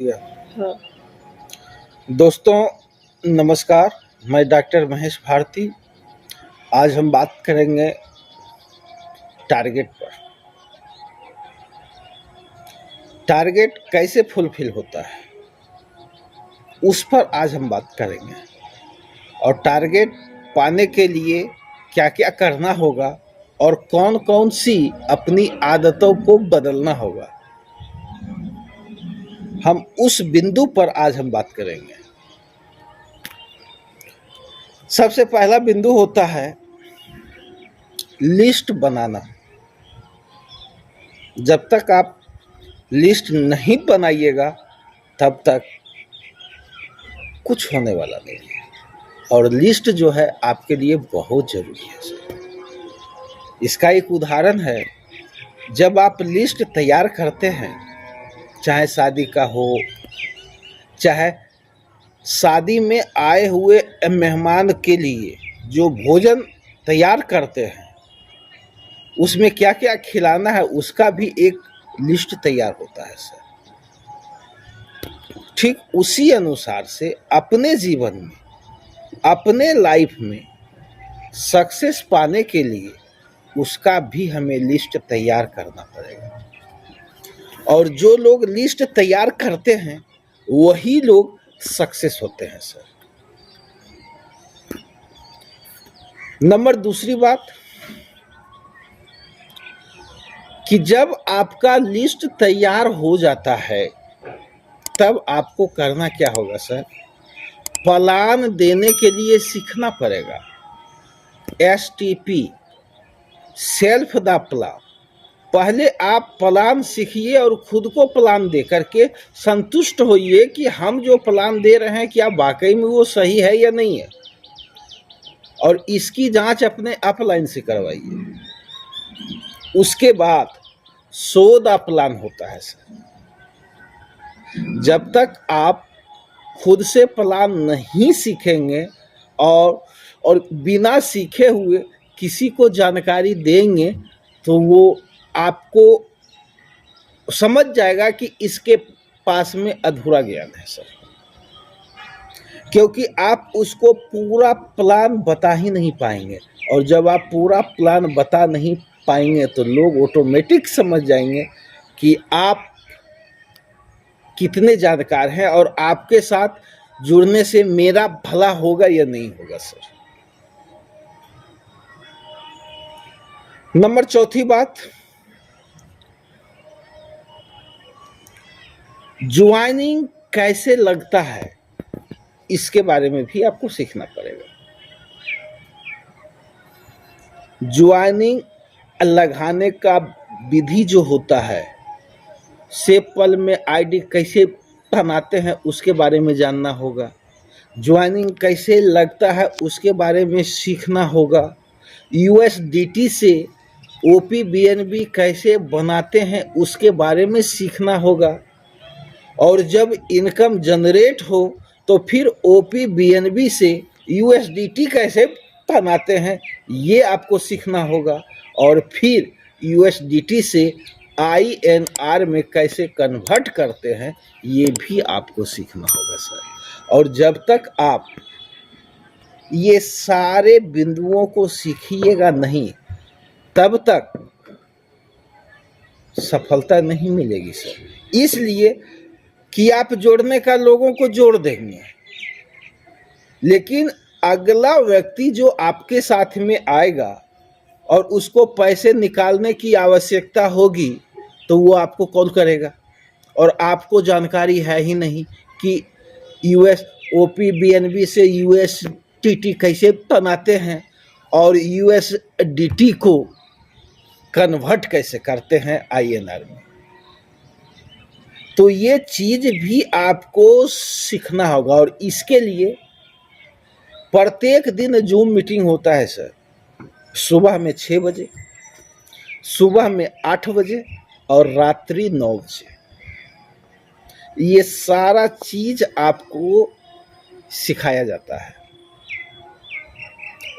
या हाँ। दोस्तों नमस्कार। मैं डॉक्टर महेश भारती। आज हम बात करेंगे टारगेट पर। टारगेट कैसे फुलफिल होता है उस पर आज हम बात करेंगे, और टारगेट पाने के लिए क्या क्या करना होगा और कौन कौन सी अपनी आदतों को बदलना होगा, हम उस बिंदु पर आज हम बात करेंगे। सबसे पहला बिंदु होता है लिस्ट बनाना। जब तक आप लिस्ट नहीं बनाइएगा तब तक कुछ होने वाला नहीं है, और लिस्ट जो है आपके लिए बहुत ज़रूरी है। इसका एक उदाहरण है, जब आप लिस्ट तैयार करते हैं, चाहे शादी का हो, चाहे शादी में आए हुए मेहमान के लिए जो भोजन तैयार करते हैं उसमें क्या क्या खिलाना है उसका भी एक लिस्ट तैयार होता है सर। ठीक उसी अनुसार से अपने जीवन में, अपने लाइफ में सक्सेस पाने के लिए उसका भी हमें लिस्ट तैयार करना पड़ेगा। और जो लोग लिस्ट तैयार करते हैं वही लोग सक्सेस होते हैं सर। नंबर दूसरी बात कि जब आपका लिस्ट तैयार हो जाता है तब आपको करना क्या होगा सर, प्लान देने के लिए सीखना पड़ेगा। STP, self the plan. पहले आप प्लान सीखिए और खुद को प्लान दे करके संतुष्ट होइए कि हम जो प्लान दे रहे हैं क्या वाकई में वो सही है या नहीं है, और इसकी जांच अपने अपलाइन से करवाइए। उसके बाद सो द प्लान होता है सर। जब तक आप खुद से प्लान नहीं सीखेंगे और बिना सीखे हुए किसी को जानकारी देंगे तो वो आपको समझ जाएगा कि इसके पास में अधूरा ज्ञान है सर, क्योंकि आप उसको पूरा प्लान बता ही नहीं पाएंगे। और जब आप पूरा प्लान बता नहीं पाएंगे तो लोग ऑटोमेटिक समझ जाएंगे कि आप कितने जानकार हैं और आपके साथ जुड़ने से मेरा भला होगा या नहीं होगा सर। नंबर चौथी बात, ज्वाइनिंग कैसे लगता है इसके बारे में भी आपको सीखना पड़ेगा। ज्वाइनिंग लगाने का विधि जो होता है, सेपल में आईडी कैसे बनाते हैं उसके बारे में जानना होगा। ज्वाइनिंग कैसे लगता है उसके बारे में सीखना होगा। USDT से OPBNB कैसे बनाते हैं उसके बारे में सीखना होगा। और जब इनकम जनरेट हो तो फिर OPBNB से USDT कैसे बनाते हैं ये आपको सीखना होगा। और फिर USDT से INR में कैसे कन्वर्ट करते हैं ये भी आपको सीखना होगा सर। और जब तक आप ये सारे बिंदुओं को सीखिएगा नहीं तब तक सफलता नहीं मिलेगी सर। इसलिए कि आप जोड़ने का लोगों को जोड़ देंगे, लेकिन अगला व्यक्ति जो आपके साथ में आएगा और उसको पैसे निकालने की आवश्यकता होगी तो वो आपको कॉल करेगा, और आपको जानकारी है ही नहीं कि OPBNB से USDT कैसे बनाते हैं और USDT को कन्वर्ट कैसे करते हैं INR में। तो ये चीज़ भी आपको सीखना होगा। और इसके लिए प्रत्येक दिन जूम मीटिंग होता है सर, सुबह में 6 बजे, सुबह में 8 बजे और रात्रि 9 बजे। ये सारा चीज़ आपको सिखाया जाता है,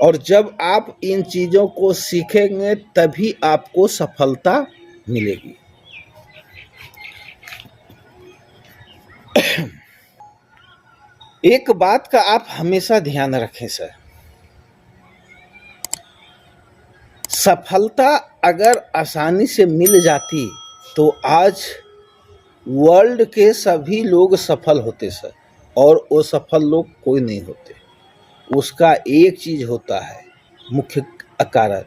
और जब आप इन चीज़ों को सीखेंगे तभी आपको सफलता मिलेगी। एक बात का आप हमेशा ध्यान रखें सर, सफलता अगर आसानी से मिल जाती तो आज वर्ल्ड के सभी लोग सफल होते सर, और वो सफल लोग कोई नहीं होते। उसका एक चीज होता है मुख्य कारण,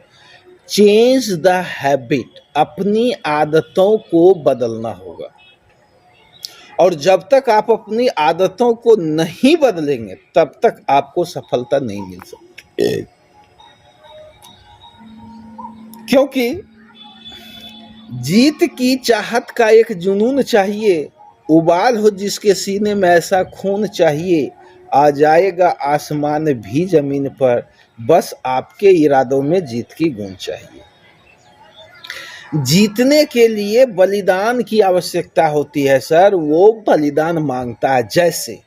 चेंज द हैबिट, अपनी आदतों को बदलना होगा। और जब तक आप अपनी आदतों को नहीं बदलेंगे तब तक आपको सफलता नहीं मिल सकती, क्योंकि जीत की चाहत का एक जुनून चाहिए, उबाल हो जिसके सीने में ऐसा खून चाहिए, आ जाएगा आसमान भी जमीन पर, बस आपके इरादों में जीत की गूंज चाहिए। जीतने के लिए बलिदान की आवश्यकता होती है सर, वो बलिदान मांगता है। जैसे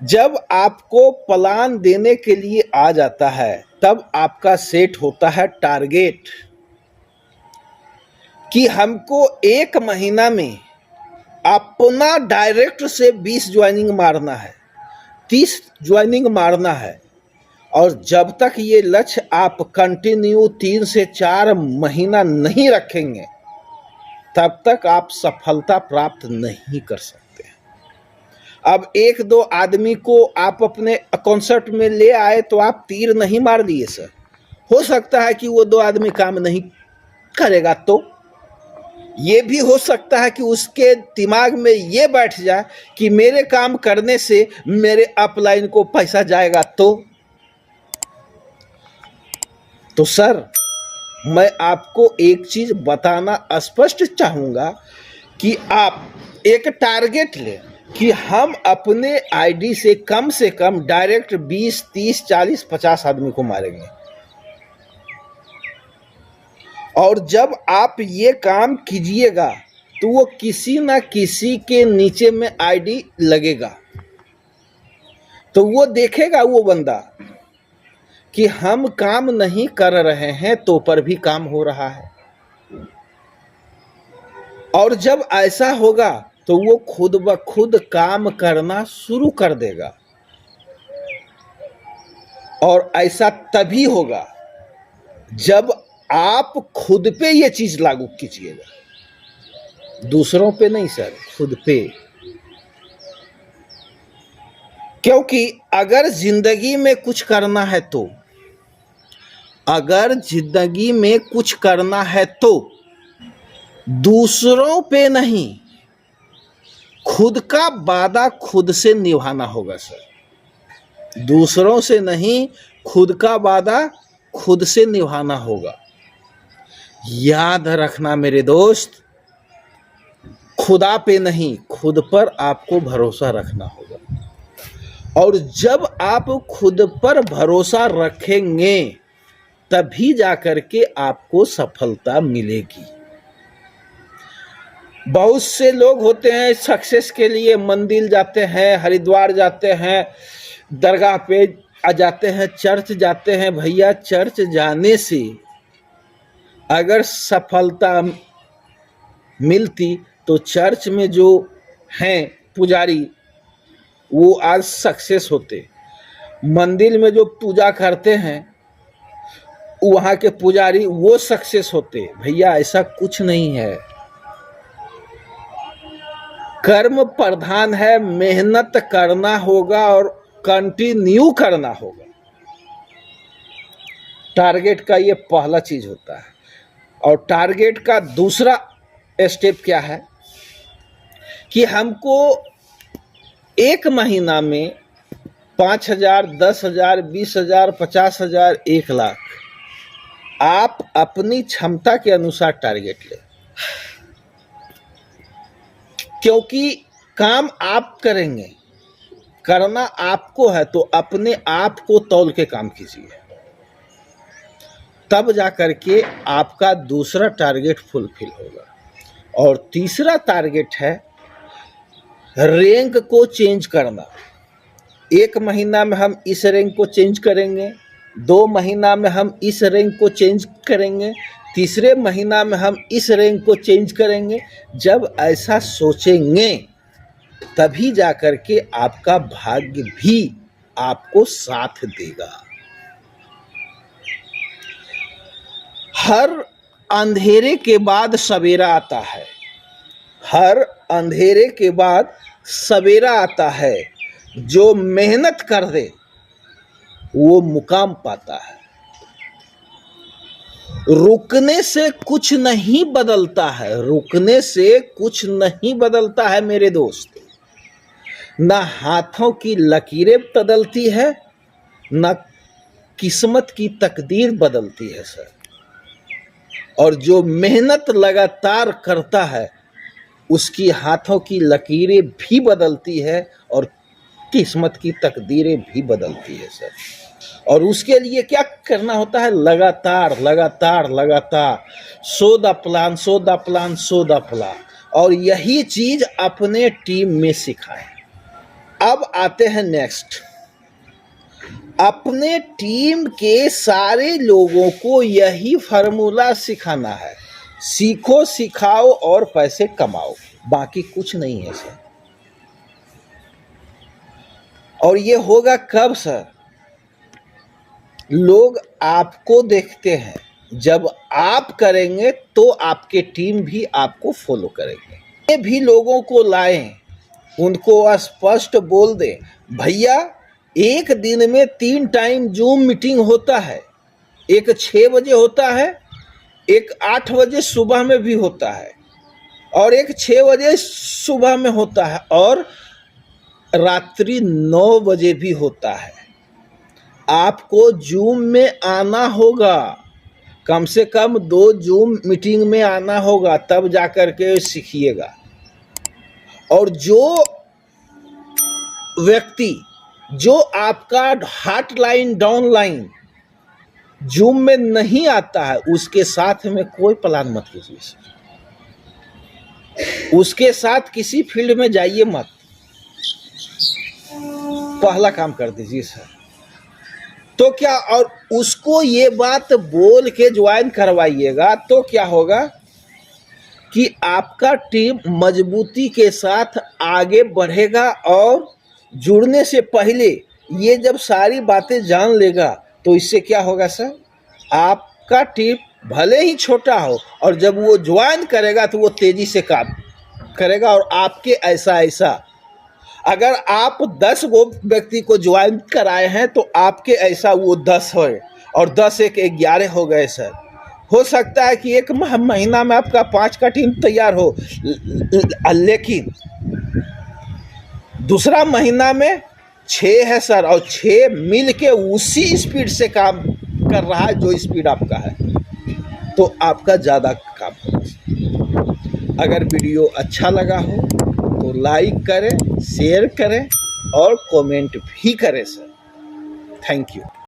जब आपको प्लान देने के लिए आ जाता है तब आपका सेट होता है टारगेट कि हमको 1 महीना में अपना डायरेक्ट से 20 ज्वाइनिंग मारना है, 30 ज्वाइनिंग मारना है। और जब तक ये लक्ष्य आप कंटिन्यू 3 से 4 महीना नहीं रखेंगे तब तक आप सफलता प्राप्त नहीं कर सकते। अब 1-2 आदमी को आप अपने कॉन्सेप्ट में ले आए तो आप तीर नहीं मार दिए सर, हो सकता है कि वो 2 आदमी काम नहीं करेगा, तो ये भी हो सकता है कि उसके दिमाग में ये बैठ जाए कि मेरे काम करने से मेरे अपलाइन को पैसा जाएगा। तो सर मैं आपको एक चीज बताना स्पष्ट चाहूंगा कि आप एक टारगेट लें कि हम अपने आईडी से कम डायरेक्ट 20, 30, 40, 50 आदमी को मारेंगे। और जब आप ये काम कीजिएगा तो वो किसी ना किसी के नीचे में आईडी लगेगा, तो वो देखेगा वो बंदा कि हम काम नहीं कर रहे हैं तो पर भी काम हो रहा है। और जब ऐसा होगा तो वो खुद ब खुद काम करना शुरू कर देगा। और ऐसा तभी होगा जब आप खुद पे ये चीज लागू कीजिएगा, दूसरों पे नहीं सर, खुद पे। क्योंकि अगर जिंदगी में कुछ करना है तो, अगर जिंदगी में कुछ करना है तो दूसरों पे नहीं, खुद का वादा खुद से निभाना होगा सर। दूसरों से नहीं, खुद का वादा खुद से निभाना होगा। याद रखना मेरे दोस्त, खुदा पे नहीं, खुद पर आपको भरोसा रखना होगा। और जब आप खुद पर भरोसा रखेंगे तभी जाकर के आपको सफलता मिलेगी। बहुत से लोग होते हैं सक्सेस के लिए मंदिर जाते हैं, हरिद्वार जाते हैं, दरगाह पे आ जाते हैं, चर्च जाते हैं। भैया चर्च जाने से अगर सफलता मिलती तो चर्च में जो हैं पुजारी वो आज सक्सेस होते, मंदिर में जो पूजा करते हैं वहाँ के पुजारी वो सक्सेस होते। भैया ऐसा कुछ नहीं है, कर्म प्रधान है, मेहनत करना होगा और कंटिन्यू करना होगा। टारगेट का ये पहला चीज होता है। और टारगेट का दूसरा स्टेप क्या है कि हमको 1 महीना में 5,000, 10,000, 20,000, 50,000, 1 लाख आप अपनी क्षमता के अनुसार टारगेट लें। क्योंकि काम आप करेंगे, करना आपको है, तो अपने आप को तौल के काम कीजिए, तब जाकर के आपका दूसरा टारगेट फुलफिल होगा। और तीसरा टारगेट है रैंक को चेंज करना। 1 महीना में हम इस रैंक को चेंज करेंगे, 2 महीना में हम इस रैंक को चेंज करेंगे, तीसरे महीना में हम इस रैंक को चेंज करेंगे। जब ऐसा सोचेंगे तभी जाकर के आपका भाग्य भी आपको साथ देगा। हर अंधेरे के बाद सवेरा आता है, हर अंधेरे के बाद सवेरा आता है। जो मेहनत कर दे वो मुकाम पाता है। रुकने से कुछ नहीं बदलता है, रुकने से कुछ नहीं बदलता है मेरे दोस्त। ना हाथों की लकीरें बदलती है, ना किस्मत की तकदीर बदलती है सर। और जो मेहनत लगातार करता है उसकी हाथों की लकीरें भी बदलती है और किस्मत की तकदीरें भी बदलती है सर। और उसके लिए क्या करना होता है? लगातार लगातार लगातार, so the plan, so the plan, so the plan. और यही चीज अपने टीम में सिखाएं। अब आते हैं नेक्स्ट। अपने टीम के सारे लोगों को यही फार्मूला सिखाना है, सीखो, सिखाओ और पैसे कमाओ, बाकी कुछ नहीं है सर। और ये होगा कब सर? लोग आपको देखते हैं, जब आप करेंगे तो आपके टीम भी आपको फॉलो करेंगे। ये भी लोगों को लाएं, उनको स्पष्ट बोल दें, भैया एक दिन में 3 टाइम जूम मीटिंग होता है। एक 6 बजे होता है, एक 8 बजे सुबह में भी होता है, और एक 6 बजे सुबह में होता है, और रात्रि 9 बजे भी होता है। आपको जूम में आना होगा, कम से कम 2 जूम मीटिंग में आना होगा, तब जाकर के सीखिएगा। और जो व्यक्ति, जो आपका हॉटलाइन डाउनलाइन जूम में नहीं आता है, उसके साथ में कोई प्लान मत कीजिए सर। उसके साथ किसी फील्ड में जाइए मत, पहला काम कर दीजिए सर। तो क्या, और उसको ये बात बोल के ज्वाइन करवाइएगा, तो क्या होगा कि आपका टीम मजबूती के साथ आगे बढ़ेगा। और जुड़ने से पहले ये जब सारी बातें जान लेगा तो इससे क्या होगा सर? आपका टीम भले ही छोटा हो, और जब वो ज्वाइन करेगा तो वो तेजी से काम करेगा। और आपके ऐसा अगर आप 10 गो व्यक्ति को ज्वाइन कराए हैं तो आपके ऐसा वो 10 हो, और 10 एक 11 हो गए सर। हो सकता है कि एक महीना में आपका 5 का टीम तैयार हो, लेकिन दूसरा महीना में 6 है सर, और 6 मिल के उसी स्पीड से काम कर रहा है जो स्पीड आपका है, तो आपका ज़्यादा काम होगा। अगर वीडियो अच्छा लगा हो तो लाइक करें, शेयर करें और कमेंट भी करें सर। Thank you.